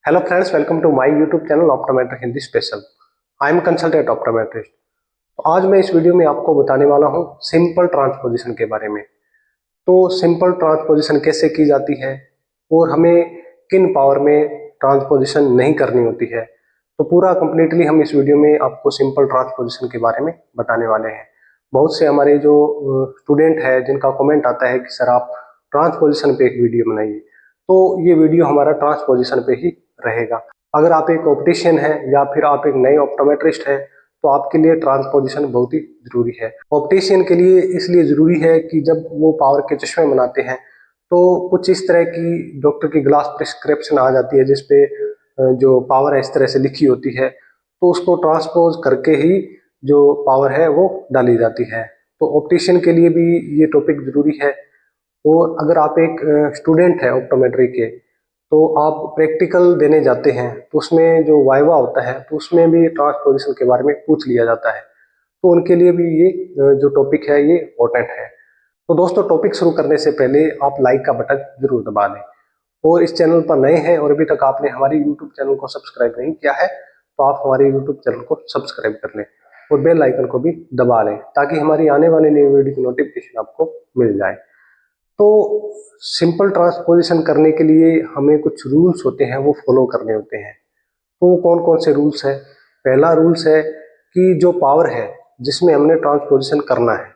Hello friends, welcome to my YouTube channel optometric Hindi special. I am consultant optometrist. तो आज मैं इस video में आपको बताने वाला हूँ सिंपल ट्रांसपोजिशन के बारे में। तो सिंपल ट्रांसपोजिशन कैसे की जाती है और हमें किन पावर में ट्रांसपोजिशन नहीं करनी होती है, तो पूरा कंप्लीटली हम इस वीडियो में आपको सिंपल ट्रांसपोजिशन के बारे में बताने वाले हैं। बहुत से हमारे जो स्टूडेंट है जिनका कमेंट आता है कि सर आप ट्रांसपोजिशन पे एक वीडियो बनाइए, तो ये वीडियो हमारा ट्रांसपोजिशन पे ही रहेगा। अगर आप एक ऑप्टिशियन है या फिर आप एक नए ऑप्टोमेट्रिस्ट है तो आपके लिए ट्रांसपोजिशन बहुत ही जरूरी है। ऑप्टिशियन के लिए इसलिए जरूरी है कि जब वो पावर के चश्मे बनाते हैं तो कुछ इस तरह की डॉक्टर की ग्लास प्रिस्क्रिप्शन आ जाती है जिसपे जो पावर है इस तरह से लिखी होती है, तो उसको ट्रांसपोज करके ही जो पावर है वो डाली जाती है। तो ऑप्टिशियन के लिए भी ये टॉपिक जरूरी है। और अगर आप एक स्टूडेंट है ऑप्टोमेट्री के, तो आप प्रैक्टिकल देने जाते हैं तो उसमें जो वाइवा होता है तो उसमें भी ट्रांसपोजिशन के बारे में पूछ लिया जाता है, तो उनके लिए भी ये जो टॉपिक है ये इम्पोर्टेंट है। तो दोस्तों, टॉपिक शुरू करने से पहले आप लाइक का बटन जरूर दबा दें, और इस चैनल पर नए हैं और अभी तक आपने हमारे यूट्यूब चैनल को सब्सक्राइब नहीं किया है तो आप हमारे यूट्यूब चैनल को सब्सक्राइब कर लें और बेल आइकन को भी दबा लें ताकि हमारी आने वाली नई वीडियो की नोटिफिकेशन आपको मिल जाए। तो सिंपल ट्रांसपोजिशन करने के लिए हमें कुछ रूल्स होते हैं वो फॉलो करने होते हैं। तो वो कौन कौन से रूल्स है? पहला रूल्स है कि जो पावर है जिसमें हमने ट्रांसपोजिशन करना है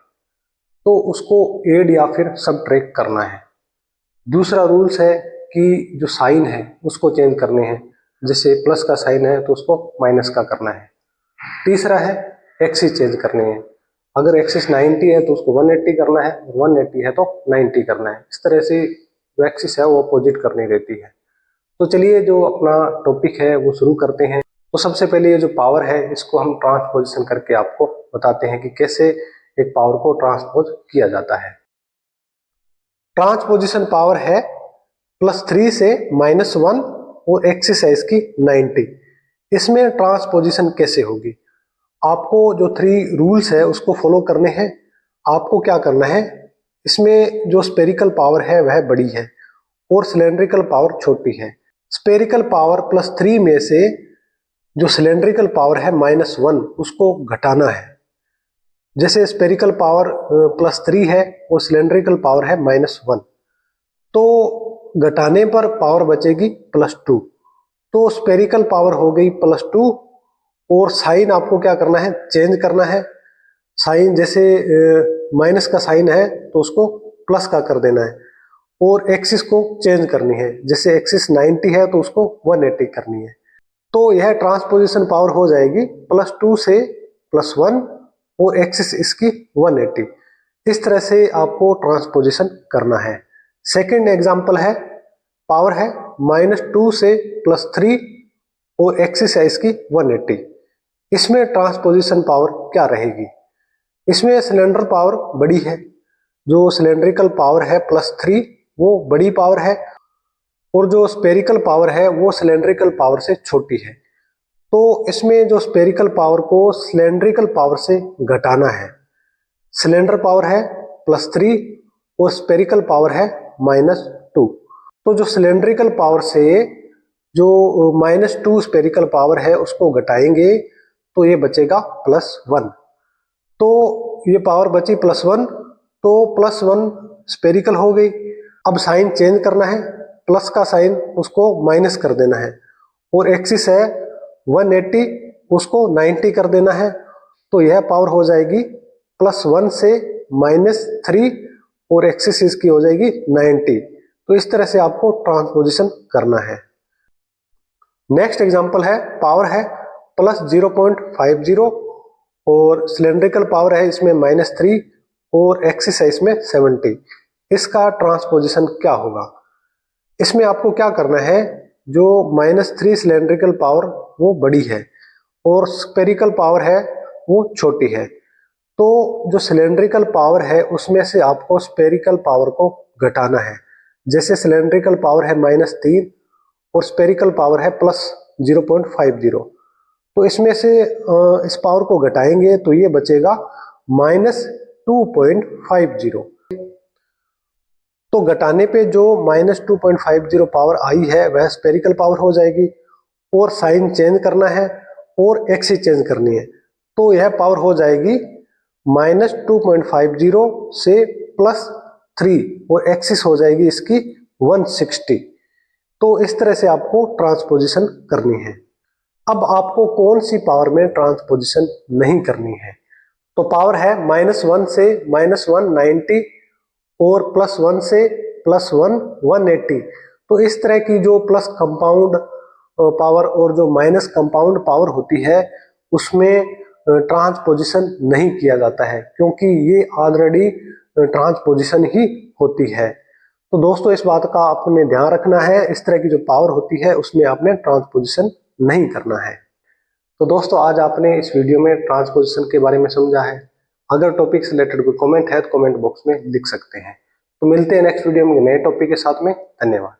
तो उसको ऐड या फिर सबट्रैक्ट करना है। दूसरा रूल्स है कि जो साइन है उसको चेंज करने हैं, जैसे प्लस का साइन है तो उसको माइनस का करना है। तीसरा है एक्सिस चेंज करने हैं, अगर एक्सिस 90 है तो उसको 180 करना है, 180 है तो 90 करना है। इस तरह से जो एक्सिस है वो अपोजिट करनी रहती है। तो चलिए जो अपना टॉपिक है वो शुरू करते हैं। तो सबसे पहले ये जो पावर है इसको हम ट्रांसपोजिशन करके आपको बताते हैं कि कैसे एक पावर को ट्रांसपोज किया जाता है। ट्रांसपोजिशन पावर है +3 से -1 और एक्सिस है इसकी 90। इसमें ट्रांसपोजिशन कैसे होगी? आपको जो 3 रूल्स है उसको फॉलो करने हैं। आपको क्या करना है, इसमें जो स्पेरिकल पावर है वह बड़ी है और सिलेंड्रिकल पावर छोटी है। स्पेरिकल पावर +3 में से जो सिलेंड्रिकल पावर है -1 उसको घटाना है। जैसे स्पेरिकल पावर +3 है और सिलेंड्रिकल पावर है -1, तो घटाने पर पावर बचेगी +2। तो स्पेरिकल पावर हो गई +2 और साइन आपको क्या करना है, चेंज करना है। साइन जैसे माइनस का साइन है तो उसको प्लस का कर देना है, और एक्सिस को चेंज करनी है। जैसे एक्सिस 90 है तो उसको 180 करनी है। तो यह ट्रांसपोजिशन पावर हो जाएगी +2 से +1 और एक्सिस इसकी 180। इस तरह से आपको ट्रांसपोजिशन करना है। सेकंड एग्जांपल है, पावर है -2 से +3 और एक्सिस है इसकी 180। इसमें ट्रांसपोजिशन पावर क्या रहेगी? इसमें सिलेंडर पावर बड़ी है, जो सिलेंड्रिकल पावर है +3 वो बड़ी पावर है, और जो स्पेरिकल पावर है वो सिलेंड्रिकल पावर से छोटी है। तो इसमें जो स्पेरिकल पावर को सिलेंड्रिकल पावर से घटाना है। सिलेंडर पावर है +3 और स्पेरिकल पावर है -2। तो जो सिलेंड्रिकल पावर से जो -2 स्पेरिकल पावर है उसको घटाएंगे तो ये बचेगा +1। तो ये पावर बची +1, तो +1 स्पेरिकल हो गई। अब साइन चेंज करना है, प्लस का साइन उसको माइनस कर देना है, और एक्सिस है 180 उसको 90 कर देना है। तो यह पावर हो जाएगी +1 से -3 और एक्सिस इसकी हो जाएगी 90। तो इस तरह से आपको ट्रांसपोजिशन करना है। नेक्स्ट एग्जांपल है, पावर है +0.50 और सिलेंड्रिकल पावर है इसमें -3 और एक्सिस है इसमें 70। इसका ट्रांसपोजिशन क्या होगा? इसमें आपको क्या करना है, जो -3 सिलेंड्रिकल पावर वो बड़ी है और स्पेरिकल पावर है वो छोटी है। तो जो सिलेंड्रिकल पावर है उसमें से आपको स्पेरिकल पावर को घटाना है। जैसे सिलेंड्रिकल पावर है -3 और स्पेरिकल पावर है +0.50, तो इसमें से इस पावर को घटाएंगे तो ये बचेगा -2.50। तो घटाने पे जो -2.50 पावर आई है वह स्फेरिकल पावर हो जाएगी, और साइन चेंज करना है और एक्सिस चेंज करनी है, तो यह पावर हो जाएगी -2.50 से +3 और एक्सिस हो जाएगी इसकी 160। तो इस तरह से आपको ट्रांसपोजिशन करनी है। अब आपको कौन सी पावर में ट्रांसपोजिशन नहीं करनी है, तो पावर है -1 से -190 और +1 से +1 180। तो इस तरह की जो प्लस कंपाउंड पावर और जो माइनस कंपाउंड पावर होती है उसमें ट्रांसपोजिशन नहीं किया जाता है, क्योंकि ये ऑलरेडी ट्रांसपोजिशन ही होती है। तो दोस्तों इस बात का आपने ध्यान रखना है, इस तरह की जो पावर होती है उसमें आपने ट्रांसपोजिशन नहीं करना है। तो दोस्तों आज आपने इस वीडियो में ट्रांसपोजिशन के बारे में समझा है। अगर टॉपिक से रिलेटेड कोई कमेंट है तो कमेंट बॉक्स में लिख सकते हैं। तो मिलते हैं नेक्स्ट वीडियो में नए टॉपिक के साथ में। धन्यवाद।